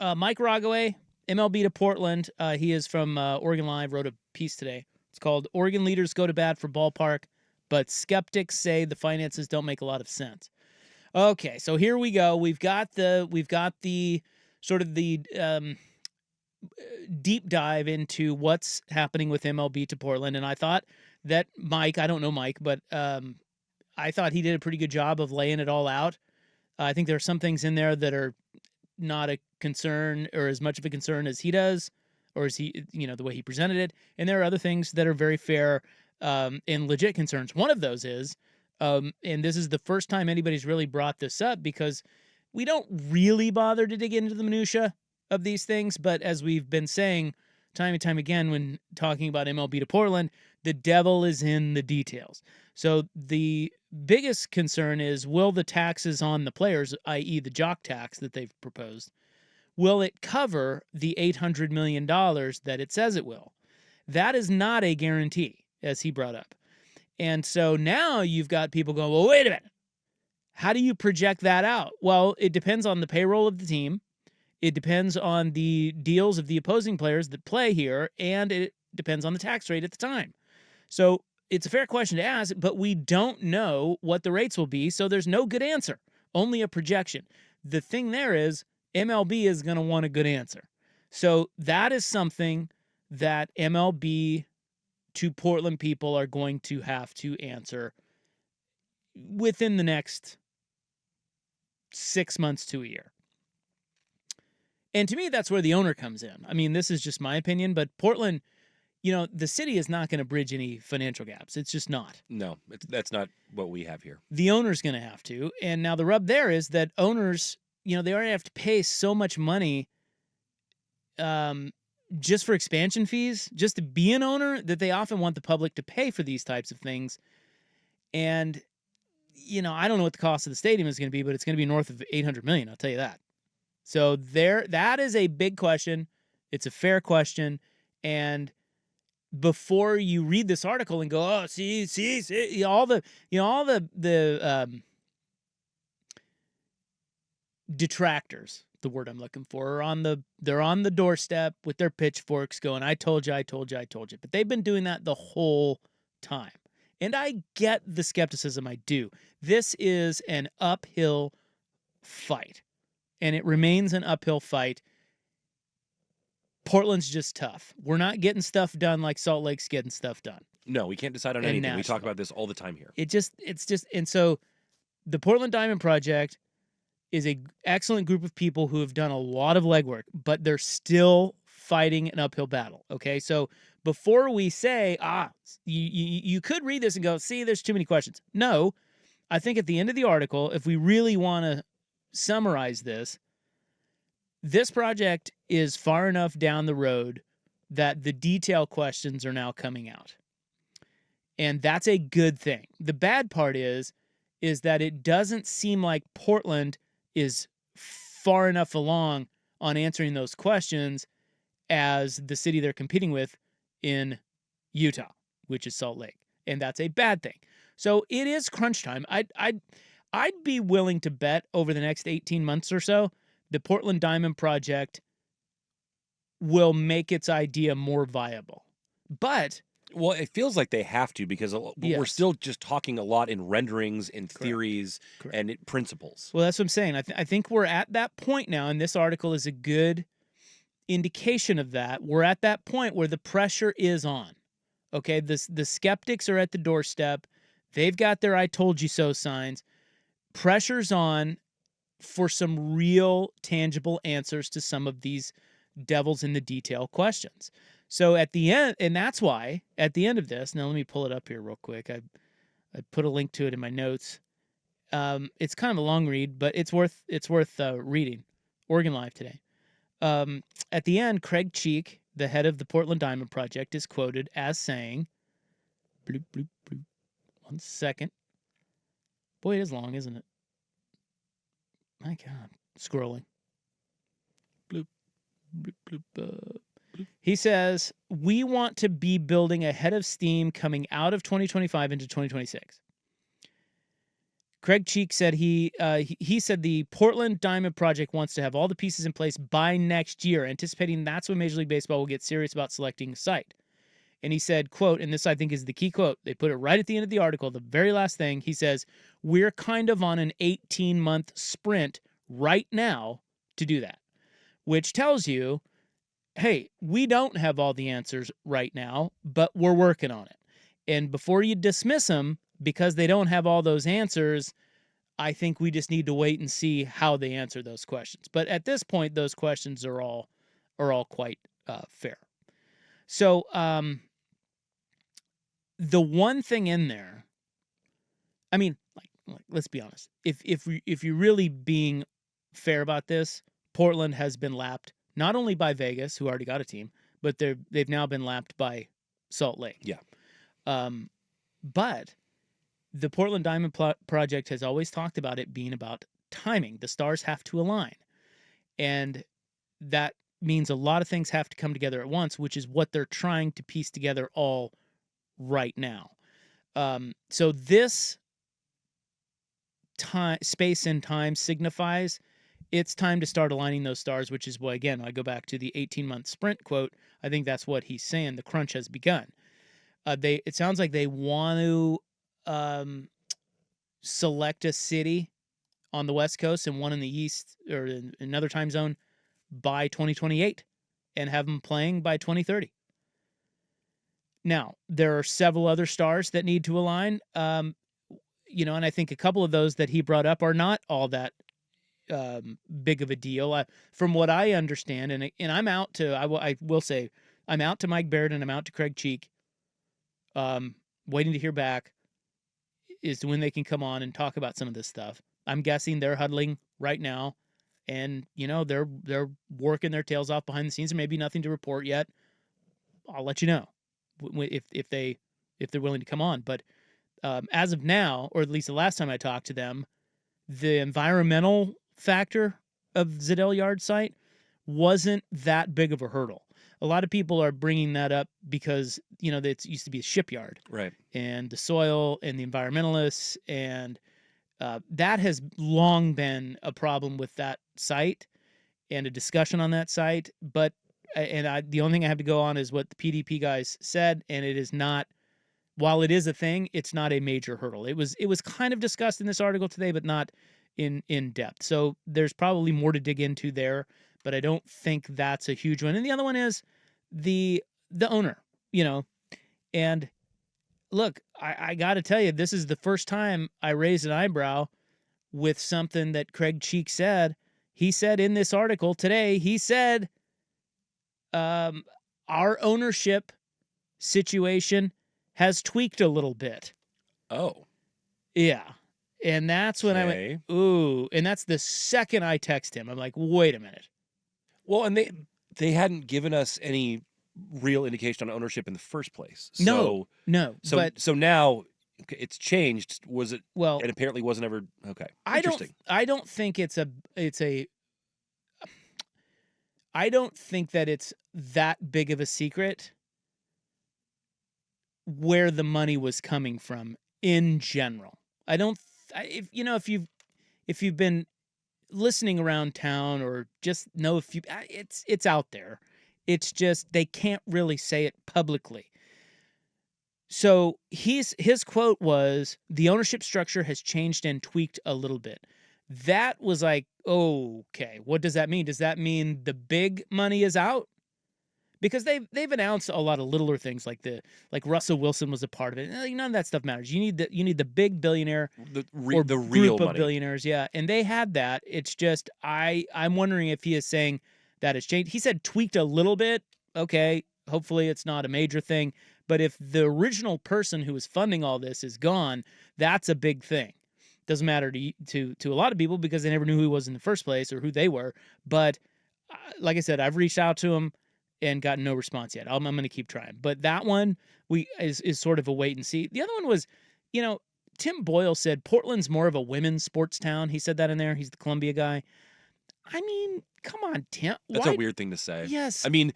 Mike Rogaway, MLB to Portland. He is from Oregon Live, wrote a piece today. It's called "Oregon Leaders Go to Bat for Ballpark, but Skeptics Say the Finances Don't Make a Lot of Sense." Okay, so here we go. We've got the sort of the deep dive into what's happening with MLB to Portland, and I thought that Mike, I don't know Mike, but I thought he did a pretty good job of laying it all out. I think there are some things in there that are not a concern or as much of a concern as he does, or as he, the way he presented it. And there are other things that are very fair and legit concerns. One of those is, and this is the first time anybody's really brought this up because we don't really bother to dig into the minutia of these things. But as we've been saying time and time again when talking about MLB to Portland, the devil is in the details. So the biggest concern is, will the taxes on the players, i.e. the jock tax that they've proposed, will it cover the $800 million that it says it will? That is not a guarantee, as he brought up. And so now you've got people going, well, wait a minute. How do you project that out? Well, it depends on the payroll of the team. It depends on the deals of the opposing players that play here, and it depends on the tax rate at the time. So it's a fair question to ask, but we don't know what the rates will be, so there's no good answer, only a projection. The thing there is MLB is going to want a good answer. So that is something that MLB to Portland people are going to have to answer within the next 6 months to a year. And to me, that's where the owner comes in. I mean, this is just my opinion, but Portland, the city is not going to bridge any financial gaps. It's just not. No, that's not what we have here. The owner's going to have to. And now the rub there is that owners, they already have to pay so much money just for expansion fees, just to be an owner, that they often want the public to pay for these types of things. And, I don't know what the cost of the stadium is going to be, but it's going to be north of $800 million, I'll tell you that. So that is a big question. It's a fair question. And before you read this article and go, oh, see, all the detractors, the word I'm looking for, they're on the doorstep with their pitchforks going, I told you. But they've been doing that the whole time. And I get the skepticism, I do. This is an uphill fight. And it remains an uphill fight. Portland's just tough. We're not getting stuff done like Salt Lake's getting stuff done. No, we can't decide on anything. We talk about this all the time here. And so the Portland Diamond Project is an excellent group of people who have done a lot of legwork, but they're still fighting an uphill battle. Okay, so before we say, you could read this and go, see, there's too many questions. No, I think at the end of the article, if we really want to summarize this project is far enough down the road that the detail questions are now coming out. And that's a good thing. The bad part is that it doesn't seem like Portland is far enough along on answering those questions as the city they're competing with in Utah, which is Salt Lake. And that's a bad thing. So it is crunch time. I'd be willing to bet over the next 18 months or so, the Portland Diamond Project will make its idea more viable. But well, it feels like they have to, because we're still just talking a lot in renderings, in theories, and principles. Well, that's what I'm saying. I think we're at that point now, and this article is a good indication of that. We're at that point where the pressure is on. Okay, the skeptics are at the doorstep. They've got their I told you so signs. Pressure's on for some real tangible answers to some of these devils in the detail questions. So at the end, and that's why at the end of this, now let me pull it up here real quick. I put a link to it in my notes. It's kind of a long read, but it's worth reading. Oregon Live today. At the end, Craig Cheek, the head of the Portland Diamond Project, is quoted as saying, bloop, bloop, bloop. 1 second. Boy, it is long, isn't it? My God. Scrolling. Bloop, bloop, bloop, bloop. He says, we want to be building a head of steam coming out of 2025 into 2026. Craig Cheek said he said the Portland Diamond Project wants to have all the pieces in place by next year, anticipating that's when Major League Baseball will get serious about selecting a site. And he said, quote, and this I think is the key quote, they put it right at the end of the article, the very last thing, he says, we're kind of on an 18-month sprint right now to do that, which tells you, hey, we don't have all the answers right now, but we're working on it. And before you dismiss them, because they don't have all those answers, I think we just need to wait and see how they answer those questions. But at this point, those questions are all quite fair. So the one thing in there, I mean, like let's be honest. If you're really being fair about this, Portland has been lapped not only by Vegas, who already got a team, but they've now been lapped by Salt Lake. Yeah. But the Portland Diamond Project has always talked about it being about timing. The stars have to align. And that means a lot of things have to come together at once, which is what they're trying to piece together all right now. So this time, space and time signifies it's time to start aligning those stars, which is why, again, I go back to the 18-month sprint quote. I think that's what he's saying. The crunch has begun. It sounds like they want to select a city on the West Coast and one in the East or in another time zone by 2028 and have them playing by 2030. Now, there are several other stars that need to align, and I think a couple of those that he brought up are not all that big of a deal. From what I understand, and I'm out to, I will say, I'm out to Mike Baird and I'm out to Craig Cheek, waiting to hear back is when they can come on and talk about some of this stuff. I'm guessing they're huddling right now, and they're working their tails off behind the scenes. There may be nothing to report yet. I'll let you know if they're willing to come on. But as of now, or at least the last time I talked to them, the environmental factor of Zedell Yard site wasn't that big of a hurdle. A lot of people are bringing that up because, it used to be a shipyard. Right. And the soil and the environmentalists, and that has long been a problem with that site and a discussion on that site. But, the only thing I have to go on is what the PDP guys said, and it is not, while it is a thing, it's not a major hurdle. It was kind of discussed in this article today, but not in depth. So there's probably more to dig into there, but I don't think that's a huge one. And the other one is the owner, and look, I got to tell you, this is the first time I raised an eyebrow with something that Craig Cheek said. He said in this article today, he said, our ownership situation has tweaked a little bit. Oh. Yeah. And that's when I went, ooh. And that's the second I text him. I'm like, wait a minute. Well, and they hadn't given us any real indication on ownership in the first place. No. So now it's changed. Was it? Well, it apparently wasn't ever. Okay. I don't think I don't think that it's that big of a secret where the money was coming from in general. I don't. If you've been listening around town or just know it's out there. It's just they can't really say it publicly. So his quote was, the ownership structure has changed and tweaked a little bit. That was like, okay, what does that mean? Does that mean the big money is out? Because they've announced a lot of littler things like Russell Wilson was a part of it. None of that stuff matters. You need the big billionaire, the real group of money. Billionaires, yeah. And they had that. It's just I'm wondering if he is saying that has changed. He said tweaked a little bit. Okay, hopefully it's not a major thing. But if the original person who was funding all this is gone, that's a big thing. Doesn't matter to a lot of people because they never knew who he was in the first place or who they were. But like I said, I've reached out to him and got no response yet. I'm going to keep trying. But that one is sort of a wait and see. The other one was, Tim Boyle said Portland's more of a women's sports town. He said that in there. He's the Columbia guy. I mean, come on, Tim. That's a Why? weird thing to say. Yes. I mean,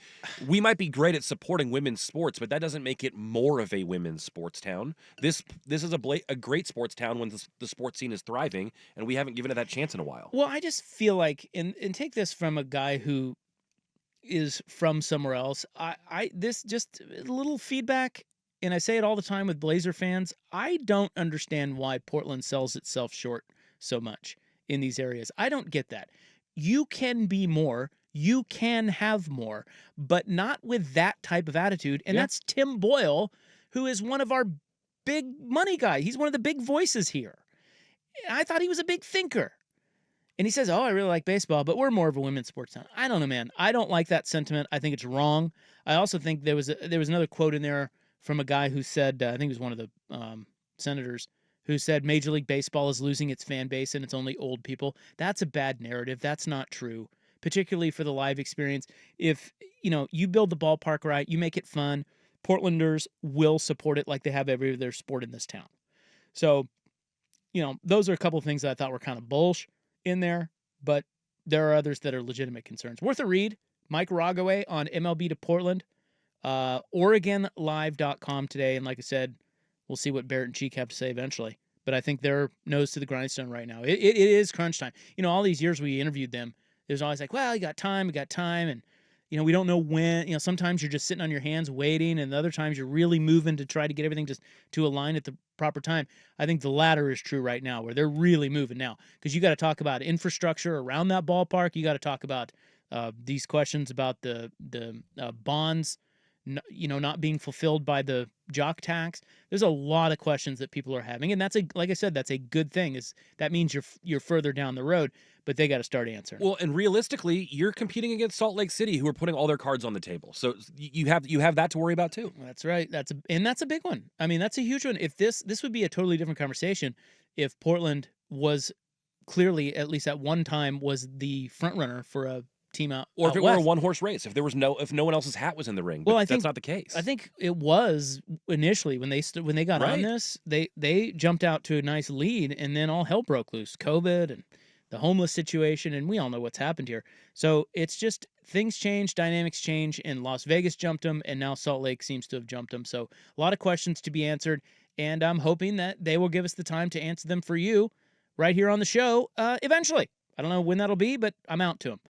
we might be great at supporting women's sports, but that doesn't make it more of a women's sports town. This is a great sports town when the sports scene is thriving, and we haven't given it that chance in a while. Well, I just feel like, and take this from a guy who is from somewhere else. This just a little feedback, and I say it all the time with Blazer fans. I don't understand why Portland sells itself short so much in these areas. I don't get that. You can be more, you can have more, but not with that type of attitude. And that's Tim Boyle, who is one of our big money guy. He's one of the big voices here. I thought he was a big thinker. And he says, "Oh, I really like baseball, but we're more of a women's sports town." I don't know, man. I don't like that sentiment. I think it's wrong. I also think there was another quote in there from a guy who said, I think it was one of the senators, who said Major League Baseball is losing its fan base and it's only old people. That's a bad narrative. That's not true, particularly for the live experience. If you build the ballpark right, you make it fun, Portlanders will support it like they have every other sport in this town. So, those are a couple of things that I thought were kind of bullsh in there, but there are others that are legitimate concerns. Worth a read. Mike Rogaway on MLB to Portland, OregonLive.com today. And like I said, we'll see what Barrett and Cheek have to say eventually. But I think they're nose to the grindstone right now. It is crunch time. All these years we interviewed them, there's always like, well, you got time. And, we don't know when. Sometimes you're just sitting on your hands waiting, and other times you're really moving to try to get everything just to align at the proper time. I think the latter is true right now, where they're really moving now, because you got to talk about infrastructure around that ballpark. You got to talk about these questions about the bonds, not being fulfilled by the jock tax. There's a lot of questions that people are having, and like I said, that's a good thing. That means you're further down the road, but they got to start answering. Well, and realistically, you're competing against Salt Lake City, who are putting all their cards on the table. So you have that to worry about too. That's right. That's a big one. I mean, that's a huge one. If this would be a totally different conversation if Portland was clearly, at least at one time, was the front runner for a team out, or if it west. were a one-horse race, if no one else's hat was in the ring. But well, that's not the case. I think it was initially when they got on this, they jumped out to a nice lead, and then all hell broke loose. COVID and the homeless situation, and we all know what's happened here. So it's just things change, dynamics change, and Las Vegas jumped them, and now Salt Lake seems to have jumped them. So a lot of questions to be answered, and I'm hoping that they will give us the time to answer them for you right here on the show eventually. I don't know when that'll be, but I'm out to them.